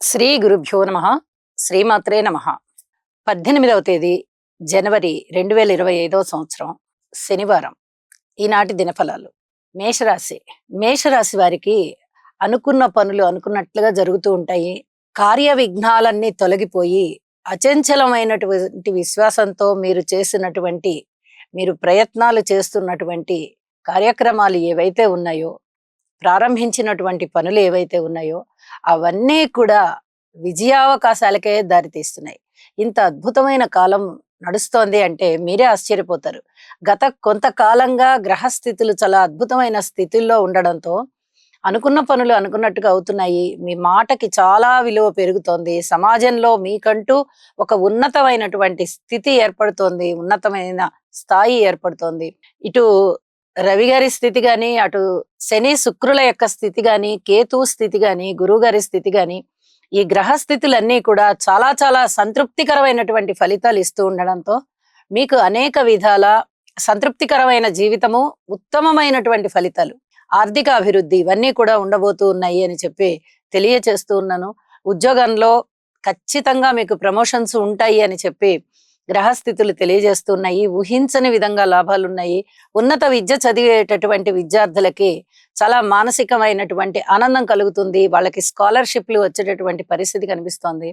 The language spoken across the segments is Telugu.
శ్రీ గురుభ్యో నమ. శ్రీమాత్రే నమ. 18వ తేదీ జనవరి 2025 సంవత్సరం శనివారం. ఈనాటి దినఫలాలు. మేషరాశి. మేషరాశి వారికి అనుకున్న పనులు అనుకున్నట్లుగా జరుగుతూ ఉంటాయి. కార్య విఘ్నాలన్నీ తొలగిపోయి అచంచలమైనటువంటి విశ్వాసంతో మీరు ప్రయత్నాలు చేస్తున్నటువంటి కార్యక్రమాలు ఏవైతే ఉన్నాయో, ప్రారంభించినటువంటి పనులు ఏవైతే ఉన్నాయో అవన్నీ కూడా విజయావకాశాలకే దారితీస్తున్నాయి. ఇంత అద్భుతమైన కాలం నడుస్తోంది అంటే మీరే ఆశ్చర్యపోతారు. గత కొంతకాలంగా గ్రహస్థితులు చాలా అద్భుతమైన స్థితుల్లో ఉండడంతో అనుకున్న పనులు అనుకున్నట్టుగా అవుతున్నాయి. మీ మాటకి చాలా విలువ పెరుగుతోంది. సమాజంలో మీకంటూ ఒక ఉన్నతమైనటువంటి స్థితి ఏర్పడుతోంది, ఉన్నతమైన స్థాయి ఏర్పడుతోంది. ఇటు రవి గారి స్థితి గాని, అటు శని శుక్రుల యొక్క స్థితి గాని, కేతు స్థితి గాని, గురువు గారి స్థితి గాని, ఈ గ్రహ స్థితులన్నీ కూడా చాలా చాలా సంతృప్తికరమైనటువంటి ఫలితాలు ఇస్తూ ఉండడంతో మీకు అనేక విధాల సంతృప్తికరమైన జీవితము, ఉత్తమమైనటువంటి ఫలితాలు, ఆర్థిక అభివృద్ధి ఇవన్నీ కూడా ఉండబోతూ ఉన్నాయి అని చెప్పి తెలియచేస్తూ ఉన్నాను. ఉద్యోగంలో ఖచ్చితంగా మీకు ప్రమోషన్స్ ఉంటాయి అని చెప్పి గ్రహస్థితులు తెలియజేస్తున్నాయి. ఊహించని విధంగా లాభాలున్నాయి. ఉన్నత విద్య చదివేటటువంటి విద్యార్థులకి చాలా మానసికమైనటువంటి ఆనందం కలుగుతుంది. వాళ్ళకి స్కాలర్షిప్లు వచ్చేటటువంటి పరిస్థితి కనిపిస్తోంది.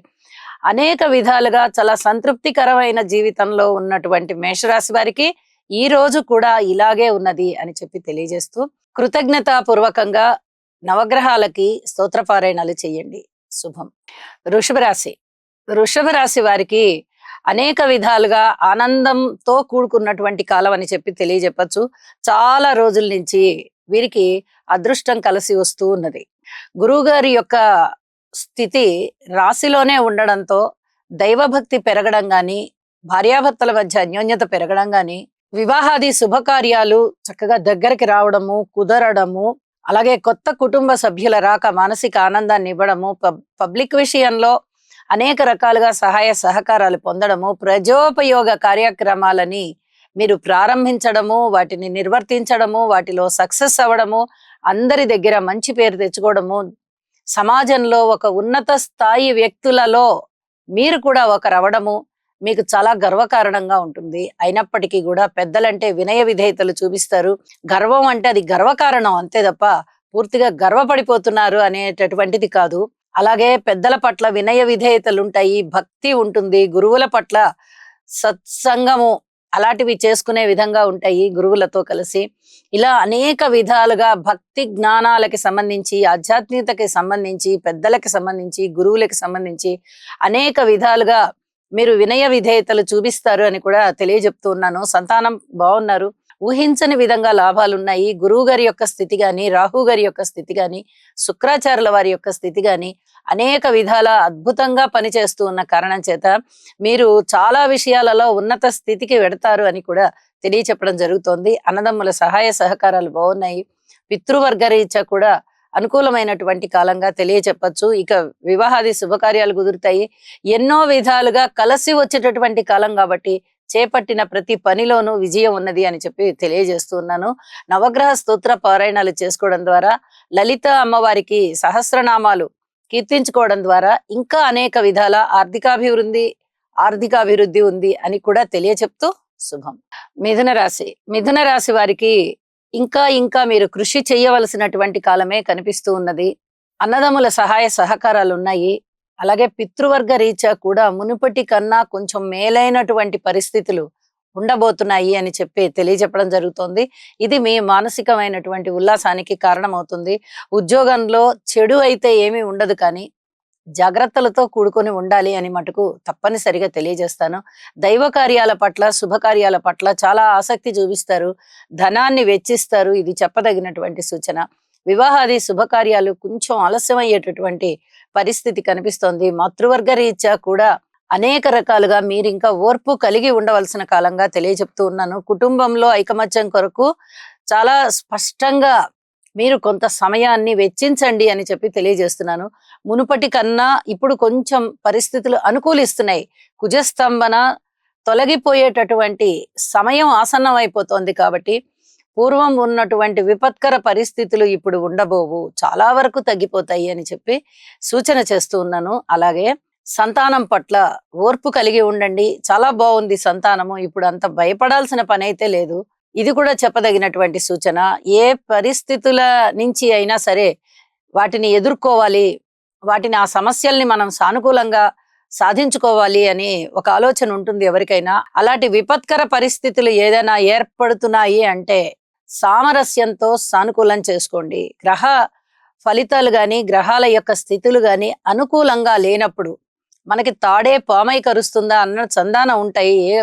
అనేక విధాలుగా చాలా సంతృప్తికరమైన జీవితంలో ఉన్నటువంటి మేషరాశి వారికి ఈ రోజు కూడా ఇలాగే ఉన్నది అని చెప్పి తెలియజేస్తూ, కృతజ్ఞతాపూర్వకంగా నవగ్రహాలకి స్తోత్రపారాయణాలు చేయండి. శుభం. వృషభ రాశి. వృషభ రాశి వారికి అనేక విధాలుగా ఆనందంతో కూడుకున్నటువంటి కాలం అని చెప్పి తెలియజెప్పచ్చు. చాలా రోజుల నుంచి వీరికి అదృష్టం కలిసి వస్తూ ఉన్నది. గురువుగారి యొక్క స్థితి రాశిలోనే ఉండడంతో దైవభక్తి పెరగడం గాని, భార్యాభర్తల మధ్య అన్యోన్యత పెరగడం గాని, వివాహాది శుభకార్యాలు చక్కగా దగ్గరికి రావడము, కుదరడము, అలాగే కొత్త కుటుంబ సభ్యుల రాక మానసిక ఆనందాన్ని ఇవ్వడము, పబ్లిక్ విషయంలో అనేక రకాలుగా సహాయ సహకారాలు పొందడము, ప్రజోపయోగ కార్యక్రమాలని మీరు ప్రారంభించడము, వాటిని నిర్వర్తించడము, వాటిలో సక్సెస్ అవ్వడము, అందరి దగ్గర మంచి పేరు తెచ్చుకోవడము, సమాజంలో ఒక ఉన్నత స్థాయి వ్యక్తులలో మీరు కూడా ఒకరు అవ్వడము మీకు చాలా గర్వకారణంగా ఉంటుంది. అయినప్పటికీ కూడా పెద్దలంటే వినయ విధేయతలు చూపిస్తారు. గర్వం అంటే అది గర్వకారణం అంతే తప్ప పూర్తిగా గర్వపడిపోతున్నారు అనేటటువంటిది కాదు. అలాగే పెద్దల పట్ల వినయ విధేయతలు ఉంటాయి, భక్తి ఉంటుంది, గురువుల పట్ల సత్సంగము అలాంటివి చేసుకునే విధంగా ఉంటాయి గురువులతో కలిసి. ఇలా అనేక విధాలుగా భక్తి జ్ఞానాలకి సంబంధించి, ఆధ్యాత్మికతకి సంబంధించి, పెద్దలకి సంబంధించి, గురువులకి సంబంధించి అనేక విధాలుగా మీరు వినయ విధేయతలు చూపిస్తారు అని కూడా తెలియజెప్తూ ఉన్నాను. సంతానం బాగున్నారు. ఊహించని విధంగా లాభాలున్నాయి. గురువు గారి యొక్క స్థితి గాని, రాహు గారి యొక్క స్థితి గాని, శుక్రాచార్యుల వారి యొక్క స్థితి గాని అనేక విధాల అద్భుతంగా పనిచేస్తూ ఉన్న కారణం చేత మీరు చాలా విషయాలలో ఉన్నత స్థితికి వెడతారు అని కూడా తెలియచెప్పడం జరుగుతోంది. అన్నదమ్ముల సహాయ సహకారాలు బాగున్నాయి. పితృవర్గ రీత్యా కూడా అనుకూలమైనటువంటి కాలంగా తెలియచెప్పచ్చు. ఇక వివాహాది శుభకార్యాలు కుదురుతాయి. ఎన్నో విధాలుగా కలిసి వచ్చేటటువంటి కాలం కాబట్టి చేపట్టిన ప్రతి పనిలోనూ విజయం ఉన్నది అని చెప్పి తెలియజేస్తూ ఉన్నాను. నవగ్రహ స్తోత్ర పారాయణాలు చేసుకోవడం ద్వారా, లలిత అమ్మవారికి సహస్రనామాలు కీర్తించుకోవడం ద్వారా ఇంకా అనేక విధాల ఆర్థికాభివృద్ధి ఉంది అని కూడా తెలియచెప్తూ శుభం. మిథున రాశి. మిథున రాశి వారికి ఇంకా మీరు కృషి చేయవలసినటువంటి కాలమే కనిపిస్తూ ఉన్నది. అన్నదమ్ముల సహాయ సహకారాలు ఉన్నాయి. అలాగే పితృవర్గ రీత్యా కూడా మునుపటి కన్నా కొంచెం మేలైనటువంటి పరిస్థితులు ఉండబోతున్నాయి అని చెప్పి తెలియజెప్పడం జరుగుతోంది. ఇది మీ మానసికమైనటువంటి ఉల్లాసానికి కారణమవుతుంది. ఉద్యోగంలో చెడు అయితే ఏమీ ఉండదు, కానీ జాగ్రత్తలతో కూడుకొని ఉండాలి అని మటుకు తప్పనిసరిగా తెలియజేస్తాను. దైవ కార్యాల పట్ల, శుభకార్యాల పట్ల చాలా ఆసక్తి చూపిస్తారు, ధనాన్ని వెచ్చిస్తారు. ఇది చెప్పదగినటువంటి సూచన. వివాహాది శుభకార్యాలు కొంచెం ఆలస్యం అయ్యేటటువంటి పరిస్థితి కనిపిస్తోంది. మాతృవర్గ రీత్యా కూడా అనేక రకాలుగా మీరు ఇంకా ఓర్పు కలిగి ఉండవలసిన కాలంగా తెలియజెప్తూ ఉన్నాను. కుటుంబంలో ఐకమత్యం కొరకు చాలా స్పష్టంగా మీరు కొంత సమయాన్ని వెచ్చించండి అని చెప్పి తెలియజేస్తున్నాను. మునుపటి కన్నా ఇప్పుడు కొంచెం పరిస్థితులు అనుకూలిస్తున్నాయి. కుజస్తంభన తొలగిపోయేటటువంటి సమయం ఆసన్నం అయిపోతోంది కాబట్టి పూర్వం ఉన్నటువంటి విపత్కర పరిస్థితులు ఇప్పుడు ఉండబోవు, చాలా వరకు తగ్గిపోతాయి అని చెప్పి సూచన చేస్తూ ఉన్నాను. అలాగే సంతానం పట్ల ఓర్పు కలిగి ఉండండి. చాలా బాగుంది సంతానము, ఇప్పుడు అంత భయపడాల్సిన పని అయితే లేదు. ఇది కూడా చెప్పదగినటువంటి సూచన. ఏ పరిస్థితుల నుంచి అయినా సరే వాటిని ఎదుర్కోవాలి, వాటిని ఆ సమస్యల్ని మనం సానుకూలంగా సాధించుకోవాలి అని ఒక ఆలోచన ఉంటుంది ఎవరికైనా. అలాంటి విపత్కర పరిస్థితులు ఏదైనా ఏర్పడుతున్నాయి అంటే సామరస్యంతో సానుకూలం చేసుకోండి. గ్రహ ఫలితాలు గాని, గ్రహాల యొక్క స్థితులు గాని అనుకూలంగా లేనప్పుడు మనకి తాడే పామై కరుస్తుందా అన్న చందాన ఉంటాయి. ఏ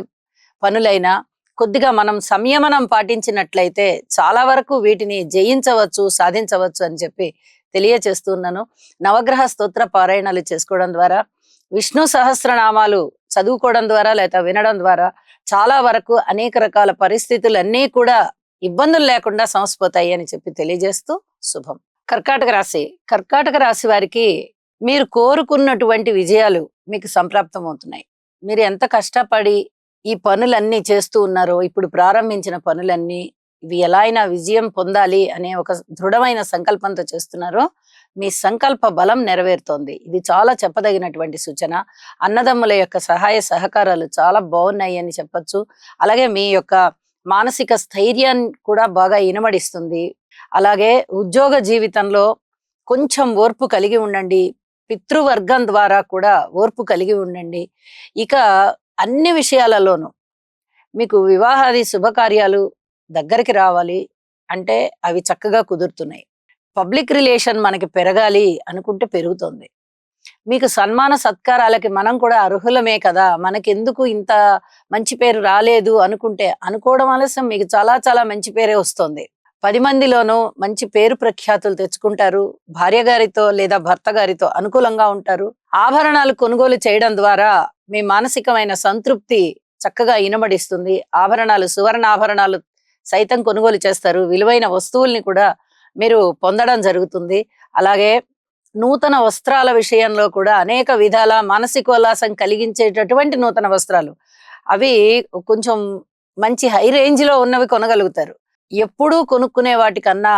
పనులైనా కొద్దిగా మనం సంయమనం పాటించినట్లయితే చాలా వరకు వీటిని జయించవచ్చు, సాధించవచ్చు అని చెప్పి తెలియచేస్తున్నాను. నవగ్రహ స్తోత్ర పారాయణాలు చేసుకోవడం ద్వారా, విష్ణు సహస్రనామాలు చదువుకోవడం ద్వారా లేదా వినడం ద్వారా చాలా వరకు అనేక రకాల పరిస్థితులన్నీ కూడా ఇబ్బందులు లేకుండా సమసిపోతాయి అని చెప్పి తెలియజేస్తూ శుభం. కర్కాటక రాశి. కర్కాటక రాశి వారికి మీరు కోరుకున్నటువంటి విజయాలు మీకు సంప్రాప్తం అవుతున్నాయి. మీరు ఎంత కష్టపడి ఈ పనులన్నీ చేస్తూ ఉన్నారో, ఇప్పుడు ప్రారంభించిన పనులన్నీ ఇవి ఎలా అయినా విజయం పొందాలి అనే ఒక దృఢమైన సంకల్పంతో చేస్తున్నారో మీ సంకల్ప బలం నెరవేరుతోంది. ఇది చాలా చెప్పదగినటువంటి సూచన. అన్నదమ్ముల యొక్క సహాయ సహకారాలు చాలా బాగున్నాయి అని చెప్పొచ్చు. అలాగే మీ యొక్క మానసిక స్థైర్యాన్ని కూడా బాగా ఇనమడిస్తుంది. అలాగే ఉద్యోగ జీవితంలో కొంచెం ఓర్పు కలిగి ఉండండి. పితృవర్గం ద్వారా కూడా ఓర్పు కలిగి ఉండండి. ఇక అన్ని విషయాలలోనూ మీకు వివాహాది శుభకార్యాలు దగ్గరికి రావాలి అంటే అవి చక్కగా కుదురుతున్నాయి. పబ్లిక్ రిలేషన్ మనకి పెరగాలి అనుకుంటే పెరుగుతుంది. మీకు సన్మాన సత్కారాలకి మనం కూడా అర్హులమే కదా, మనకెందుకు ఇంత మంచి పేరు రాలేదు అనుకుంటే అనుకోవడం ఆలస్యం, మీకు చాలా చాలా మంచి పేరే వస్తుంది. 10 మందిలోనూ మంచి పేరు ప్రఖ్యాతులు తెచ్చుకుంటారు. భార్య గారితో లేదా భర్త గారితో అనుకూలంగా ఉంటారు. ఆభరణాలు కొనుగోలు చేయడం ద్వారా మీ మానసికమైన సంతృప్తి చక్కగా ఇనమడిస్తుంది. ఆభరణాలు, సువర్ణ ఆభరణాలు సైతం కొనుగోలు చేస్తారు. విలువైన వస్తువుల్ని కూడా మీరు పొందడం జరుగుతుంది. అలాగే నూతన వస్త్రాల విషయంలో కూడా అనేక విధాల మానసికోల్లాసం కలిగించేటటువంటి నూతన వస్త్రాలు, అవి కొంచెం మంచి హై రేంజ్ లో ఉన్నవి కొనగలుగుతారు. ఎప్పుడూ కొనుక్కునే వాటికన్నా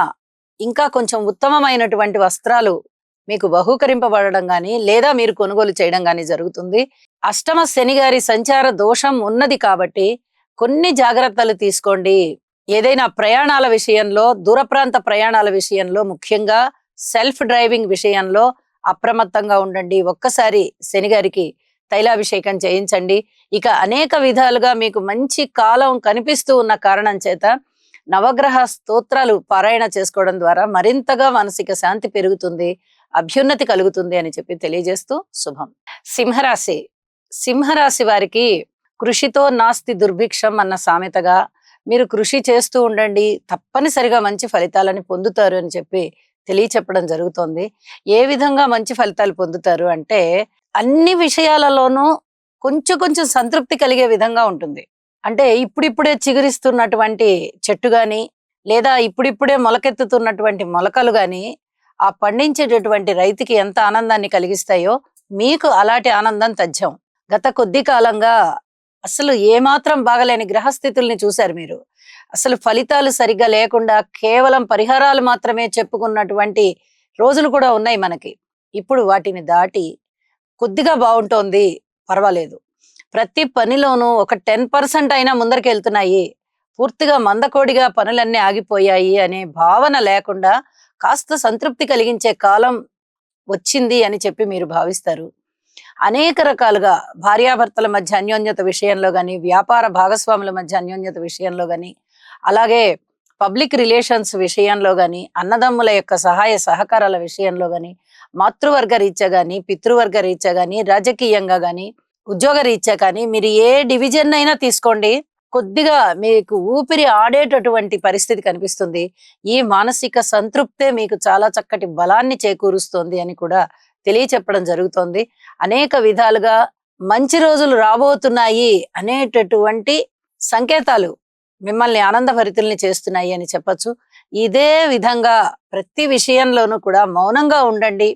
ఇంకా కొంచెం ఉత్తమమైనటువంటి వస్త్రాలు మీకు బహూకరింపబడడం గాని లేదా మీరు కొనుగోలు చేయడం గాని జరుగుతుంది. అష్టమ శని గారి సంచార దోషం ఉన్నది కాబట్టి కొన్ని జాగ్రత్తలు తీసుకోండి. ఏదైనా ప్రయాణాల విషయంలో, దూర ప్రాంత ప్రయాణాల విషయంలో, ముఖ్యంగా సెల్ఫ్ డ్రైవింగ్ విషయంలో అప్రమత్తంగా ఉండండి. ఒక్కసారి శని గారికి తైలాభిషేకం చేయించండి. ఇక అనేక విధాలుగా మీకు మంచి కాలం కనిపిస్తూ ఉన్న కారణం చేత నవగ్రహ స్తోత్రాలు పారాయణ చేసుకోవడం ద్వారా మరింతగా మానసిక శాంతి పెరుగుతుంది, అభ్యున్నతి కలుగుతుంది అని చెప్పి తెలియజేస్తూ శుభం. సింహరాశి. సింహరాశి వారికి కృషితో నాస్తి దుర్భిక్షం అన్న సామెతగా మీరు కృషి చేస్తూ ఉండండి, తప్పనిసరిగా మంచి ఫలితాలని పొందుతారు అని చెప్పి తెలియచెప్పడం జరుగుతోంది. ఏ విధంగా మంచి ఫలితాలు పొందుతారు అంటే అన్ని విషయాలలోనూ కొంచెం కొంచెం సంతృప్తి కలిగే విధంగా ఉంటుంది. అంటే ఇప్పుడిప్పుడే చిగురిస్తున్నటువంటి చెట్టు గాని లేదా ఇప్పుడిప్పుడే మొలకెత్తుతున్నటువంటి మొలకలు గాని ఆ పండించేటటువంటి రైతుకి ఎంత ఆనందాన్ని కలిగిస్తాయో మీకు అలాంటి ఆనందం తథ్యం. గత కొద్ది కాలంగా అసలు ఏమాత్రం బాగలేని గ్రహస్థితుల్ని చూశారు మీరు. అసలు ఫలితాలు సరిగ్గా లేకుండా కేవలం పరిహారాలు మాత్రమే చెప్పుకున్నటువంటి రోజులు కూడా ఉన్నాయి మనకి. ఇప్పుడు వాటిని దాటి కొద్దిగా బాగుంటోంది, పర్వాలేదు. ప్రతి పనిలోనూ ఒక 10% అయినా ముందరికి వెళ్తున్నాయి, పూర్తిగా మందకోడిగా పనులన్నీ ఆగిపోయాయి అనే భావన లేకుండా కాస్త సంతృప్తి కలిగించే కాలం వచ్చింది అని చెప్పి మీరు భావిస్తారు. అనేక రకాలుగా భార్యాభర్తల మధ్య అన్యోన్యత విషయంలో గాని, వ్యాపార భాగస్వాముల మధ్య అన్యోన్యత విషయంలో గాని, అలాగే పబ్లిక్ రిలేషన్స్ విషయంలో గాని, అన్నదమ్ముల యొక్క సహాయ సహకారాల విషయంలో గాని, మాతృవర్గ రీత్యా గాని, పితృవర్గ రీత్యా గాని, రాజకీయంగా గాని, ఉద్యోగ రీత్యా కానీ మీరు ఏ డివిజన్ అయినా తీసుకోండి, కొద్దిగా మీకు ఊపిరి ఆడేటటువంటి పరిస్థితి కనిపిస్తుంది. ఈ మానసిక సంతృప్తే మీకు చాలా చక్కటి బలాన్ని చేకూరుస్తోంది అని కూడా తెలియచెప్పడం జరుగుతోంది. అనేక విధాలుగా మంచి రోజులు రాబోతున్నాయి అనేటటువంటి సంకేతాలు మిమ్మల్ని ఆనందభరితుల్ని చేస్తున్నాయి అని చెప్పొచ్చు. ఇదే విధంగా ప్రతి విషయంలోనూ కూడా మౌనంగా ఉండండి,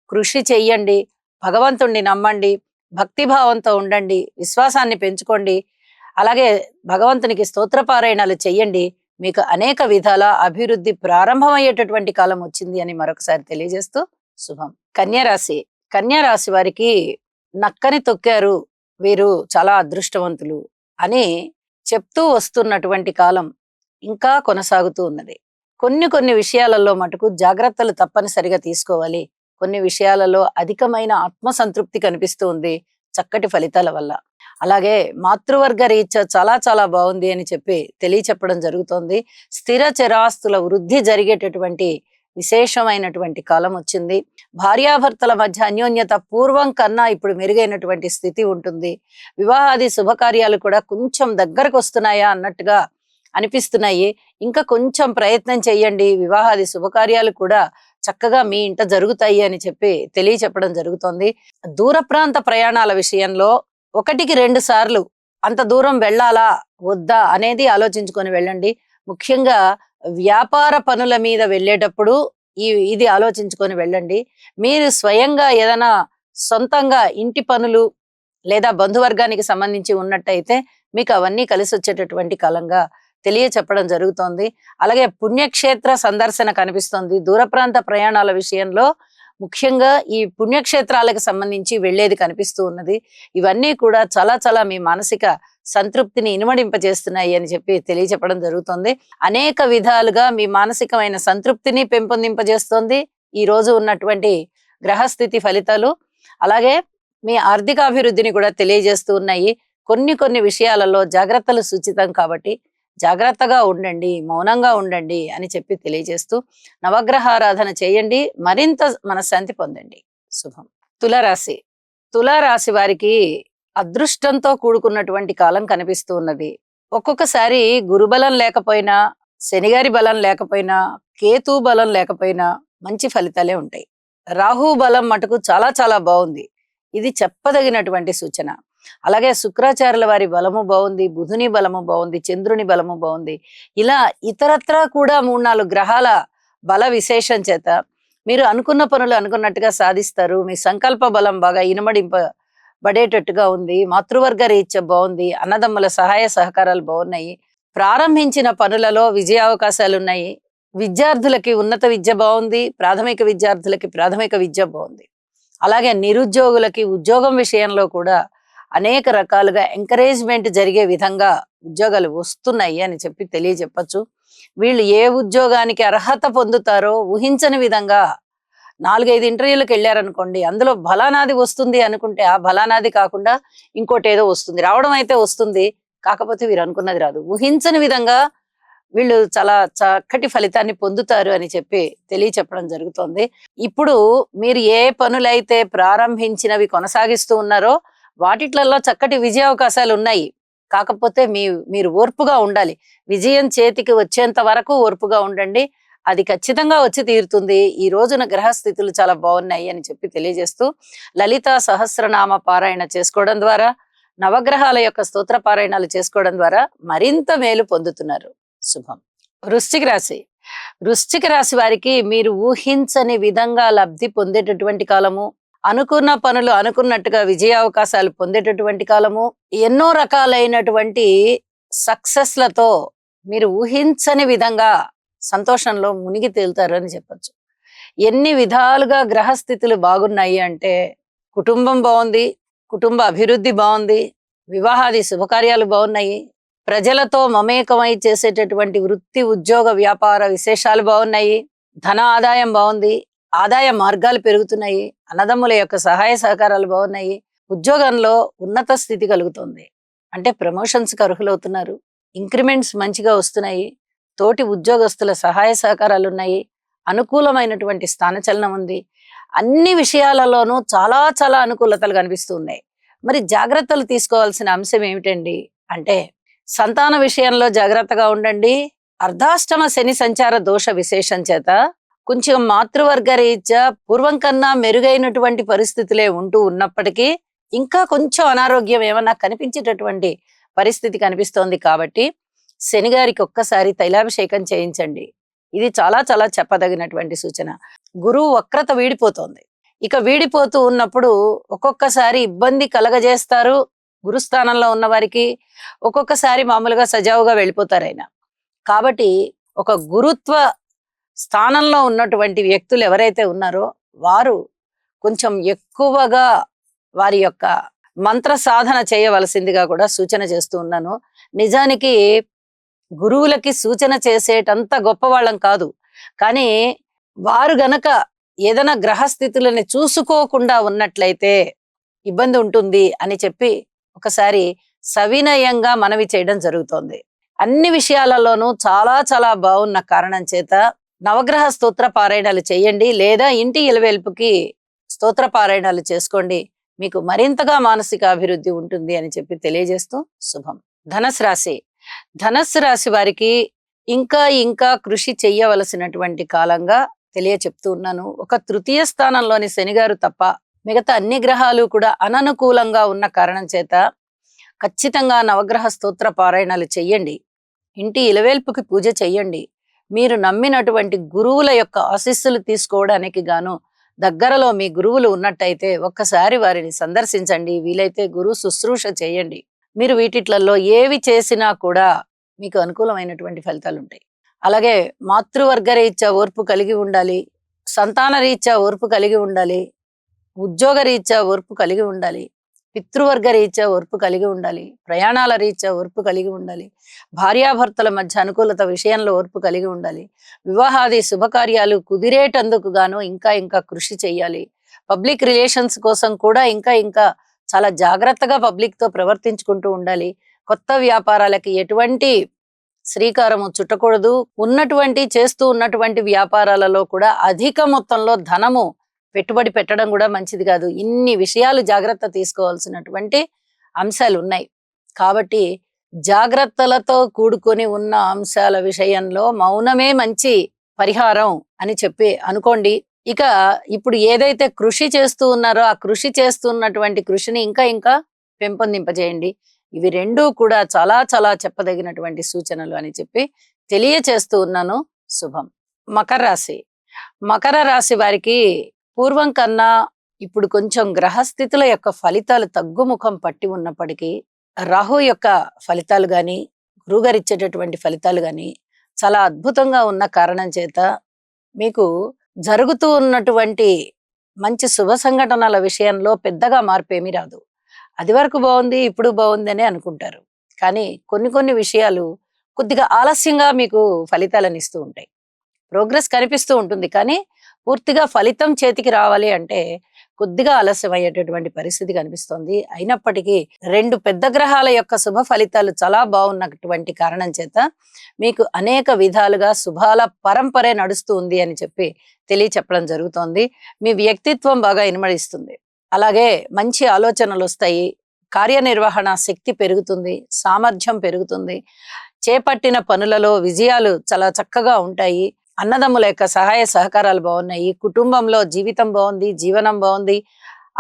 కృషి చెయ్యండి, భగవంతుణ్ణి నమ్మండి, భక్తిభావంతో ఉండండి, విశ్వాసాన్ని పెంచుకోండి. అలాగే భగవంతునికి స్తోత్రపారాయణాలు చెయ్యండి. మీకు అనేక విధాల అభివృద్ధి ప్రారంభమయ్యేటటువంటి కాలం వచ్చింది అని మరొకసారి తెలియజేస్తూ శుభం. కన్యారాశి. కన్యారాశి వారికి నక్కని తొక్కారు, వీరు చాలా అదృష్టవంతులు అని చెప్తూ వస్తున్నటువంటి కాలం ఇంకా కొనసాగుతూ ఉన్నది. కొన్ని విషయాలలో మటుకు జాగ్రత్తలు తప్పనిసరిగా తీసుకోవాలి. కొన్ని విషయాలలో అధికమైన ఆత్మసంతృప్తి కనిపిస్తూ ఉంది చక్కటి ఫలితాల వల్ల. అలాగే మాతృవర్గ రీత్యా చాలా చాలా బాగుంది అని చెప్పి తెలియచెప్పడం జరుగుతోంది. స్థిర చరాస్తుల వృద్ధి జరిగేటటువంటి విశేషమైనటువంటి కాలం వచ్చింది. భార్యాభర్తల మధ్య అన్యోన్యత పూర్వం కన్నా ఇప్పుడు మెరుగైనటువంటి స్థితి ఉంటుంది. వివాహాది శుభకార్యాలు కూడా కొంచెం దగ్గరకు వస్తున్నాయా అన్నట్టుగా అనిపిస్తున్నాయి. ఇంకా కొంచెం ప్రయత్నం చెయ్యండి, వివాహాది శుభకార్యాలు కూడా చక్కగా మీ ఇంట జరుగుతాయి అని చెప్పి తెలియచెప్పడం జరుగుతోంది. దూర ప్రాంత ప్రయాణాల విషయంలో 1-2 సార్లు అంత దూరం వెళ్ళాలా వద్దా అనేది ఆలోచించుకొని వెళ్ళండి. ముఖ్యంగా వ్యాపార పనుల మీద వెళ్ళేటప్పుడు ఇది ఆలోచించుకొని వెళ్ళండి. మీరు స్వయంగా ఏదైనా సొంతంగా ఇంటి పనులు లేదా బంధువర్గానికి సంబంధించి ఉన్నట్టయితే మీకు అవన్నీ కలిసి వచ్చేటటువంటి కాలంగా తెలియచెప్పడం జరుగుతోంది. అలాగే పుణ్యక్షేత్ర సందర్శన కనిపిస్తోంది. దూర ప్రాంత ప్రయాణాల విషయంలో ముఖ్యంగా ఈ పుణ్యక్షేత్రాలకు సంబంధించి వెళ్ళేది కనిపిస్తూ ఉన్నది. ఇవన్నీ కూడా చాలా చాలా మీ మానసిక సంతృప్తిని ఇనుమడింపజేస్తున్నాయి అని చెప్పి తెలియచెప్పడం జరుగుతుంది. అనేక విధాలుగా మీ మానసికమైన సంతృప్తిని పెంపొందింపజేస్తోంది ఈ రోజు ఉన్నటువంటి గ్రహస్థితి ఫలితాలు. అలాగే మీ ఆర్థికాభివృద్ధిని కూడా తెలియజేస్తూ ఉన్నాయి. కొన్ని విషయాలలో జాగ్రత్తలు సూచితం కాబట్టి జాగ్రత్తగా ఉండండి, మౌనంగా ఉండండి అని చెప్పి తెలియజేస్తూ నవగ్రహారాధన చేయండి, మరింత మనశ్శాంతి పొందండి. శుభం. తులారాశి. తులారాశి వారికి అదృష్టంతో కూడుకున్నటువంటి కాలం కనిపిస్తూ ఉన్నది. ఒక్కొక్కసారి గురుబలం లేకపోయినా, శనిగారి బలం లేకపోయినా, కేతు బలం లేకపోయినా మంచి ఫలితాలే ఉంటాయి. రాహు బలం మటుకు చాలా చాలా బాగుంది, ఇది చెప్పదగినటువంటి సూచన. అలాగే శుక్రాచార్యుల వారి బలము బాగుంది, బుధుని బలము బాగుంది, చంద్రుని బలము బాగుంది. ఇలా ఇతరత్రా కూడా 3-4 గ్రహాల బల విశేషం చేత మీరు అనుకున్న పనులు అనుకున్నట్టుగా సాధిస్తారు. మీ సంకల్ప బలం బాగా ఇనుమడింపబడేటట్టుగా ఉంది. మాతృవర్గ రీత్యా బాగుంది. అన్నదమ్ముల సహాయ సహకారాలు బాగున్నాయి. ప్రారంభించిన పనులలో విజయావకాశాలు ఉన్నాయి. విద్యార్థులకి ఉన్నత విద్య బాగుంది. ప్రాథమిక విద్యార్థులకి ప్రాథమిక విద్య బాగుంది. అలాగే నిరుద్యోగులకి ఉద్యోగం విషయంలో కూడా అనేక రకాలుగా ఎంకరేజ్మెంట్ జరిగే విధంగా ఉద్యోగాలు వస్తున్నాయి అని చెప్పి తెలియజెప్పచ్చు. వీళ్ళు ఏ ఉద్యోగానికి అర్హత పొందుతారో ఊహించని విధంగా 4-5 ఇంటర్వ్యూలకు వెళ్ళారనుకోండి, అందులో బలానాది వస్తుంది అనుకుంటే ఆ బలానాది కాకుండా ఇంకోటి ఏదో వస్తుంది. రావడం అయితే వస్తుంది, కాకపోతే వీరు అనుకున్నది రాదు. ఊహించని విధంగా వీళ్ళు చాలా చక్కటి ఫలితాన్ని పొందుతారు అని చెప్పి తెలియచెప్పడం జరుగుతోంది. ఇప్పుడు మీరు ఏ పనులైతే ప్రారంభించినవి కొనసాగిస్తూ ఉన్నారో వాటిట్లలో చక్కటి విజయావకాశాలు ఉన్నాయి. కాకపోతే మీరు ఓర్పుగా ఉండాలి. విజయం చేతికి వచ్చేంత వరకు ఓర్పుగా ఉండండి, అది ఖచ్చితంగా వచ్చి తీరుతుంది. ఈ రోజున గ్రహస్థితులు చాలా బాగున్నాయి అని చెప్పి తెలియజేస్తూ లలితా సహస్రనామ పారాయణ చేసుకోవడం ద్వారా, నవగ్రహాల యొక్క స్తోత్ర పారాయణాలు చేసుకోవడం ద్వారా మరింత మేలు పొందుతున్నారు. శుభం. వృశ్చిక రాశి. వృశ్చిక రాశి వారికి మీరు ఊహించని విధంగా లబ్ధి పొందేటటువంటి కాలము, అనుకున్న పనులు అనుకున్నట్టుగా విజయావకాశాలు పొందేటటువంటి కాలము, ఎన్నో రకాలైనటువంటి సక్సెస్లతో మీరు ఊహించని విధంగా సంతోషంలో మునిగి తేలుతారు అని చెప్పచ్చు. ఎన్ని విధాలుగా గ్రహస్థితులు బాగున్నాయి అంటే, కుటుంబం బాగుంది, కుటుంబ అభివృద్ధి బాగుంది, వివాహాది శుభకార్యాలు బాగున్నాయి, ప్రజలతో మమేకమై చేసేటటువంటి వృత్తి ఉద్యోగ వ్యాపార విశేషాలు బాగున్నాయి, ధన ఆదాయం బాగుంది, ఆదాయ మార్గాలు పెరుగుతున్నాయి, అన్నదమ్ముల యొక్క సహాయ సహకారాలు బాగున్నాయి, ఉద్యోగంలో ఉన్నత స్థితి కలుగుతుంది, అంటే ప్రమోషన్స్కి అర్హులవుతున్నారు, ఇంక్రిమెంట్స్ మంచిగా వస్తున్నాయి, తోటి ఉద్యోగస్తుల సహాయ సహకారాలు ఉన్నాయి, అనుకూలమైనటువంటి స్థానచలనం ఉంది. అన్ని విషయాలలోనూ చాలా చాలా అనుకూలతలు కనిపిస్తూ ఉన్నాయి. మరి జాగ్రత్తలు తీసుకోవాల్సిన అంశం ఏమిటండి అంటే, సంతాన విషయంలో జాగ్రత్తగా ఉండండి. అర్ధాష్టమ శని సంచార దోష విశేషం చేత కొంచెం మాతృవర్గ రీత్యా పూర్వం కన్నా మెరుగైనటువంటి పరిస్థితులే ఉంటూ ఉన్నప్పటికీ ఇంకా కొంచెం అనారోగ్యం ఏమన్నా కనిపించేటటువంటి పరిస్థితి కనిపిస్తోంది. కాబట్టి శనిగారికి ఒక్కసారి తైలాభిషేకం చేయించండి. ఇది చాలా చాలా చెప్పదగినటువంటి సూచన. గురువు వక్రత వీడిపోతోంది. ఇక వీడిపోతూ ఉన్నప్పుడు ఒక్కొక్కసారి ఇబ్బంది కలగజేస్తారు గురుస్థానంలో ఉన్న వారికి, ఒక్కొక్కసారి మామూలుగా సజావుగా వెళ్ళిపోతారు ఆయన. కాబట్టి ఒక గురుత్వ స్థానంలో ఉన్నటువంటి వ్యక్తులు ఎవరైతే ఉన్నారో వారు కొంచెం ఎక్కువగా వారి యొక్క మంత్ర సాధన చేయవలసిందిగా కూడా సూచన చేస్తూ ఉన్నాను. నిజానికి గురువులకి సూచన చేసేటంత గొప్పవాళ్ళం కాదు. కానీ వారు గనక ఏదైనా గ్రహస్థితులని చూసుకోకుండా ఉన్నట్లయితే ఇబ్బంది ఉంటుంది అని చెప్పి ఒకసారి సవినయంగా మనవి చేయడం జరుగుతోంది. అన్ని విషయాలలోనూ చాలా చాలా బాగున్న కారణం చేత నవగ్రహ స్తోత్ర పారాయణాలు చేయండి, లేదా ఇంటి ఇలవేల్పుకి స్తోత్ర పారాయణాలు చేసుకోండి. మీకు మరింతగా మానసిక అభివృద్ధి ఉంటుంది అని చెప్పి తెలియజేస్తూ శుభం. ధనస్సు రాశి. ధనస్సు రాశి వారికి ఇంకా ఇంకా కృషి చెయ్యవలసినటువంటి కాలంగా చెప్తూ ఉన్నాను. ఒక తృతీయ స్థానంలోని శనిగారు తప్ప మిగతా అన్ని గ్రహాలు కూడా అననుకూలంగా ఉన్న కారణం చేత ఖచ్చితంగా నవగ్రహ స్తోత్ర పారాయణాలు చెయ్యండి. ఇంటి ఇలవేల్పుకి పూజ చెయ్యండి. మీరు నమ్మినటువంటి గురువుల యొక్క ఆశీస్సులు తీసుకోవడానికి గాను దగ్గరలో మీ గురువులు ఉన్నట్టయితే ఒక్కసారి వారిని సందర్శించండి. వీలైతే గురు శుశ్రూష చేయండి. మీరు వీటిట్లలో ఏవి చేసినా కూడా మీకు అనుకూలమైనటువంటి ఫలితాలు ఉంటాయి. అలాగే మాతృవర్గ రీత్యా ఓర్పు కలిగి ఉండాలి, సంతాన రీత్యా ఓర్పు కలిగి ఉండాలి, ఉద్యోగ రీత్యా ఓర్పు కలిగి ఉండాలి, పితృవర్గ రీత్యా ఓర్పు కలిగి ఉండాలి, ప్రయాణాల రీత్యా ఓర్పు కలిగి ఉండాలి, భార్యాభర్తల మధ్య అనుకూలత విషయంలో ఓర్పు కలిగి ఉండాలి, వివాహాది శుభకార్యాలు కుదిరేటందుకు గాను ఇంకా ఇంకా కృషి చేయాలి. పబ్లిక్ రిలేషన్స్ కోసం కూడా ఇంకా ఇంకా చాలా జాగ్రత్తగా పబ్లిక్ తో ప్రవర్తించుకుంటూ ఉండాలి. కొత్త వ్యాపారాలకి ఎటువంటి శ్రీకారము చుట్టకూడదు. చేస్తూ ఉన్నటువంటి వ్యాపారాలలో కూడా అధిక మొత్తంలో ధనము పెట్టుబడి పెట్టడం కూడా మంచిది కాదు. ఇన్ని విషయాలు జాగ్రత్త తీసుకోవాల్సినటువంటి అంశాలు ఉన్నాయి. కాబట్టి జాగ్రత్తలతో కూడుకొని ఉన్న అంశాల విషయంలో మౌనమే మంచి పరిహారం అని చెప్పి అనుకోండి. ఇక ఇప్పుడు ఏదైతే కృషి చేస్తూ ఉన్నారో ఆ కృషి చేస్తున్నటువంటి కృషిని ఇంకా ఇంకా పెంపొందింపజేయండి. ఇవి రెండూ కూడా చాలా చాలా చెప్పదగినటువంటి సూచనలు అని చెప్పి తెలియచేస్తూ ఉన్నాను. శుభం. మకర రాశి. మకర రాశి వారికి పూర్వం కన్నా ఇప్పుడు కొంచెం గ్రహస్థితుల యొక్క ఫలితాలు తగ్గుముఖం పట్టి ఉన్నప్పటికీ రాహు యొక్క ఫలితాలు గాని గురువుగారు ఇచ్చేటటువంటి ఫలితాలు గాని చాలా అద్భుతంగా ఉన్న కారణం చేత మీకు జరుగుతూ ఉన్నటువంటి మంచి శుభ సంఘటనల విషయంలో పెద్దగా మార్పు ఏమీ రాదు. అది వరకు బాగుంది, ఇప్పుడు బాగుంది అని అనుకుంటారు. కానీ కొన్ని కొన్ని విషయాలు కొద్దిగా ఆలస్యంగా మీకు ఫలితాలను ఇస్తూ ఉంటాయి. ప్రోగ్రెస్ కనిపిస్తూ ఉంటుంది, కానీ పూర్తిగా ఫలితం చేతికి రావాలి అంటే కొద్దిగా ఆలస్యం అయ్యేటటువంటి పరిస్థితి కనిపిస్తోంది. అయినప్పటికీ రెండు పెద్ద గ్రహాల యొక్క శుభ ఫలితాలు చాలా బాగున్నటువంటి కారణం చేత మీకు అనేక విధాలుగా శుభాల పరంపరే నడుస్తూ ఉంది అని చెప్పి చెప్పడం జరుగుతోంది. మీ వ్యక్తిత్వం బాగా ఇనుమడిస్తుంది. అలాగే మంచి ఆలోచనలు వస్తాయి. కార్యనిర్వహణ శక్తి పెరుగుతుంది, సామర్థ్యం పెరుగుతుంది. చేపట్టిన పనులలో విజయాలు చాలా చక్కగా ఉంటాయి. అన్నదమ్ముల యొక్క సహాయ సహకారాలు బాగున్నాయి. కుటుంబంలో జీవితం బాగుంది, జీవనం బాగుంది.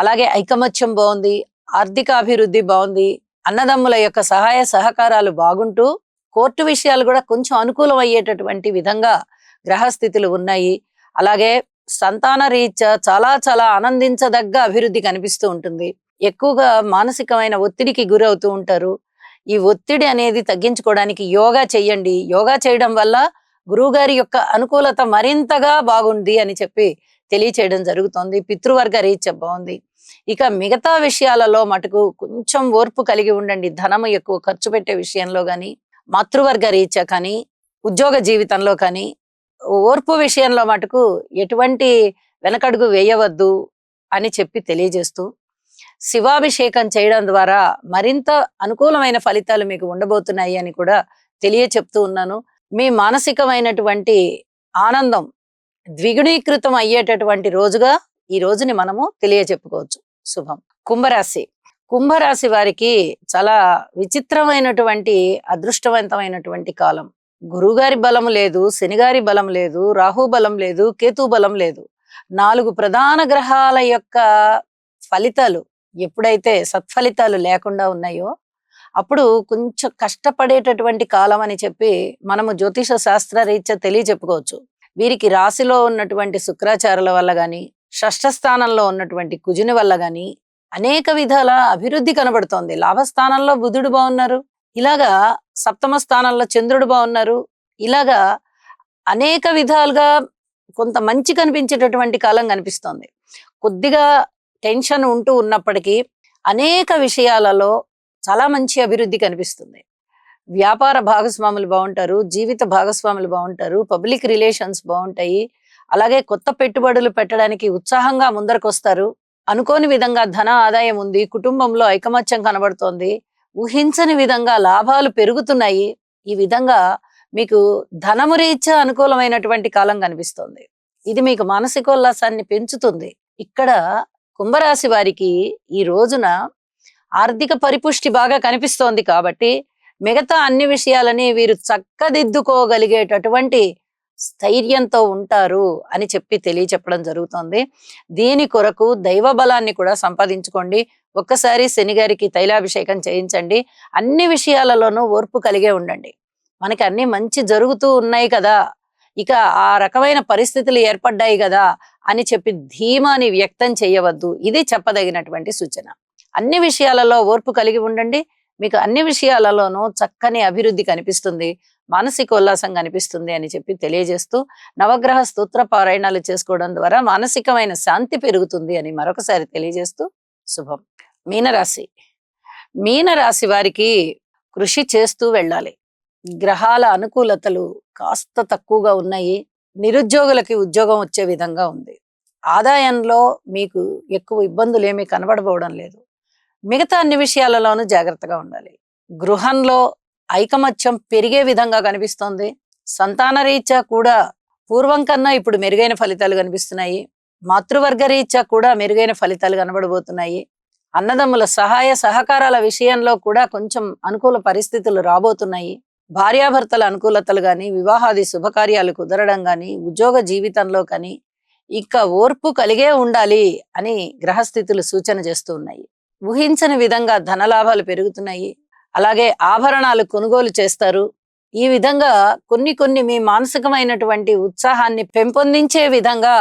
అలాగే ఐకమత్యం బాగుంది, ఆర్థిక అభివృద్ధి బాగుంది. అన్నదమ్ముల యొక్క సహాయ సహకారాలు బాగుంటూ కోర్టు విషయాలు కూడా కొంచెం అనుకూలం అయ్యేటటువంటి విధంగా గ్రహస్థితులు ఉన్నాయి. అలాగే సంతాన రీత్యా చాలా చాలా ఆనందించదగ్గ అభివృద్ధి కనిపిస్తూ ఉంటుంది. ఎక్కువగా మానసికమైన ఒత్తిడికి గురవుతూ ఉంటారు. ఈ ఒత్తిడి అనేది తగ్గించుకోవడానికి యోగా చెయ్యండి. యోగా చేయడం వల్ల గురువుగారి యొక్క అనుకూలత మరింతగా బాగుంది అని చెప్పి తెలియచేయడం జరుగుతోంది. పితృవర్గ రీత్యా బాగుంది. ఇక మిగతా విషయాలలో మటుకు కొంచెం ఓర్పు కలిగి ఉండండి. ధనము ఎక్కువ ఖర్చు పెట్టే విషయంలో కానీ, మాతృవర్గ రీత్యా కానీ, ఉద్యోగ జీవితంలో కానీ ఓర్పు విషయంలో మటుకు ఎటువంటి వెనకడుగు వేయవద్దు అని చెప్పి తెలియజేస్తూ, శివాభిషేకం చేయడం ద్వారా మరింత అనుకూలమైన ఫలితాలు మీకు ఉండబోతున్నాయి అని కూడా చెప్తూ ఉన్నాను. మీ మానసికమైనటువంటి ఆనందం ద్విగుణీకృతం అయ్యేటటువంటి రోజుగా ఈ రోజుని మనము చెప్పుకోవచ్చు. శుభం. కుంభరాశి. కుంభరాశి వారికి చాలా విచిత్రమైనటువంటి అదృష్టవంతమైనటువంటి కాలం. గురువుగారి బలం లేదు, శనిగారి బలం లేదు, రాహు బలం లేదు, కేతు బలం లేదు. 4 ప్రధాన గ్రహాల యొక్క ఫలితాలు ఎప్పుడైతే సత్ఫలితాలు లేకుండా ఉన్నాయో అప్పుడు కొంచెం కష్టపడేటటువంటి కాలం అని చెప్పి మనము జ్యోతిష శాస్త్ర రీత్యా చెప్పుకోవచ్చు. వీరికి రాశిలో ఉన్నటువంటి శుక్రాచారుల వల్ల గాని, షష్ఠ స్థానంలో ఉన్నటువంటి కుజుని వల్ల గాని అనేక విధాల అభివృద్ధి కనబడుతోంది. లాభస్థానంలో బుధుడు బాగున్నారు, ఇలాగా సప్తమ స్థానంలో చంద్రుడు బాగున్నారు. ఇలాగా అనేక విధాలుగా కొంత మంచి కనిపించేటటువంటి కాలం కనిపిస్తోంది. కొద్దిగా టెన్షన్ ఉంటూ ఉన్నప్పటికీ అనేక విషయాలలో చాలా మంచి అభివృద్ధి కనిపిస్తుంది. వ్యాపార భాగస్వాములు బావుంటారు. జీవిత భాగస్వాములు బావుంటారు. పబ్లిక్ రిలేషన్స్ బావుంటాయి. అలాగే కొత్త పెట్టుబడులు పెట్టడానికి ఉత్సాహంగా ముందరకొస్తారు. అనుకోని విధంగా ధన ఆదాయం ఉంది. కుటుంబంలో ఐకమత్యం కనబడుతోంది. ఊహించని విధంగా లాభాలు పెరుగుతున్నాయి. ఈ విధంగా మీకు ధనము రీత్యా అనుకూలమైనటువంటి కాలం కనిపిస్తోంది. ఇది మీకు మానసికోల్లాసాన్ని పెంచుతుంది. ఇక్కడ కుంభరాశి వారికి ఈ రోజున ఆర్థిక పరిపుష్టి బాగా కనిపిస్తోంది కాబట్టి మిగతా అన్ని విషయాలని వీరు చక్కదిద్దుకోగలిగేటటువంటి స్థైర్యంతో ఉంటారు అని చెప్పి తెలియచెప్పడం జరుగుతోంది. దీని కొరకు దైవ బలాన్ని కూడా సంపాదించుకోండి. ఒక్కసారి శని గారికి తైలాభిషేకం చేయించండి. అన్ని విషయాలలోనూ ఓర్పు కలిగే ఉండండి. మనకి అన్ని మంచి జరుగుతూ ఉన్నాయి కదా, ఇక ఆ రకమైన పరిస్థితులు ఏర్పడ్డాయి కదా అని చెప్పి ధీమాని వ్యక్తం చేయవద్దు. ఇది చెప్పదగినటువంటి సూచన. అన్ని విషయాలలో ఓర్పు కలిగి ఉండండి. మీకు అన్ని విషయాలలోనూ చక్కని అభివృద్ధి కనిపిస్తుంది. మానసిక ఉల్లాసం కనిపిస్తుంది అని చెప్పి తెలియజేస్తూ నవగ్రహ స్తోత్ర పారాయణాలు చేసుకోవడం ద్వారా మానసికమైన శాంతి పెరుగుతుంది అని మరొకసారి తెలియజేస్తూ శుభం. మీనరాశి. మీనరాశి వారికి కృషి చేస్తూ వెళ్ళాలి. గ్రహాల అనుకూలతలు కాస్త తక్కువగా ఉన్నాయి. నిరుద్యోగులకి ఉద్యోగం వచ్చే విధంగా ఉంది. ఆదాయంలో మీకు ఎక్కువ ఇబ్బందులు ఏమీ కనబడబోవడం లేదు. మిగతా అన్ని విషయాలలోనూ జాగ్రత్తగా ఉండాలి. గృహంలో ఐకమత్యం పెరిగే విధంగా కనిపిస్తోంది. సంతాన రీత్యా కూడా పూర్వం కన్నా ఇప్పుడు మెరుగైన ఫలితాలు కనిపిస్తున్నాయి. మాతృవర్గ రీత్యా కూడా మెరుగైన ఫలితాలు కనబడబోతున్నాయి. అన్నదమ్ముల సహాయ సహకారాల విషయంలో కూడా కొంచెం అనుకూల పరిస్థితులు రాబోతున్నాయి. భార్యాభర్తల అనుకూలతలు గాని, వివాహాది శుభకార్యాలు కుదరడం గాని, ఉద్యోగ జీవితంలో కానీ ఇక ఓర్పు కలిగే ఉండాలి అని గ్రహస్థితులు సూచన చేస్తూ ఉన్నాయి. ఊహించని విధంగా ధనలాభాలు పెరుగుతున్నాయి. అలాగే ఆభరణాలు కొనుగోలు చేస్తారు. ఈ విధంగా కొన్ని మీ మానసికమైనటువంటి ఉత్సాహాన్ని పెంపొందించే విధంగా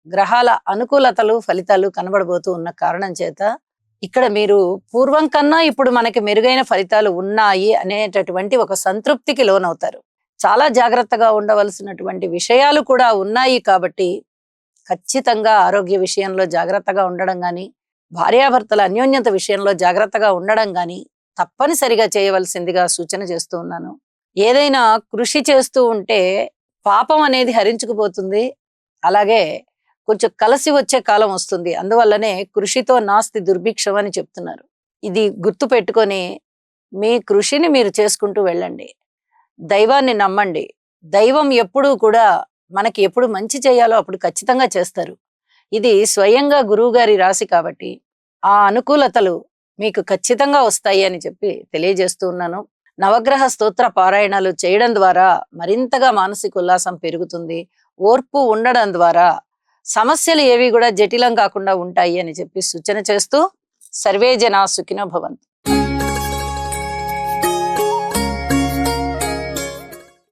గ్రహాల అనుకూలతలు ఫలితాలు కనబడబోతూ ఉన్న కారణం చేత ఇక్కడ మీరు పూర్వం కన్నా ఇప్పుడు మనకి మెరుగైన ఫలితాలు ఉన్నాయి అనేటటువంటి ఒక సంతృప్తికి లోనవుతారు. చాలా జాగ్రత్తగా ఉండవలసినటువంటి విషయాలు కూడా ఉన్నాయి కాబట్టి ఖచ్చితంగా ఆరోగ్య విషయంలో జాగ్రత్తగా ఉండడం గాని, భార్యాభర్తల అన్యోన్యత విషయంలో జాగ్రత్తగా ఉండడం గాని తప్పనిసరిగా చేయవలసిందిగా సూచన చేస్తూ ఉన్నాను. ఏదైనా కృషి చేస్తూ ఉంటే పాపం అనేది హరించుకుపోతుంది. అలాగే కొంచెం కలిసి వచ్చే కాలం వస్తుంది. అందువల్లనే కృషితో నాస్తి దుర్భిక్షం అని చెప్తున్నారు. ఇది గుర్తు పెట్టుకొని మీ కృషిని మీరు చేసుకుంటూ వెళ్ళండి. దైవాన్ని నమ్మండి. దైవం ఎప్పుడూ కూడా మనకి ఎప్పుడు మంచి చేయాలో అప్పుడు ఖచ్చితంగా చేస్తారు. ఇది స్వయంగా గురువు గారి రాశి కాబట్టి ఆ అనుకూలతలు మీకు ఖచ్చితంగా వస్తాయి అని చెప్పి తెలియజేస్తూ ఉన్నాను. నవగ్రహ స్తోత్ర పారాయణాలు చేయడం ద్వారా మరింతగా మానసిక ఉల్లాసం పెరుగుతుంది. ఓర్పు ఉండడం ద్వారా సమస్యలు ఏవి కూడా జటిలం కాకుండా ఉంటాయి అని చెప్పి సూచన చేస్తూ సర్వే జనా సుఖినో భవంతు.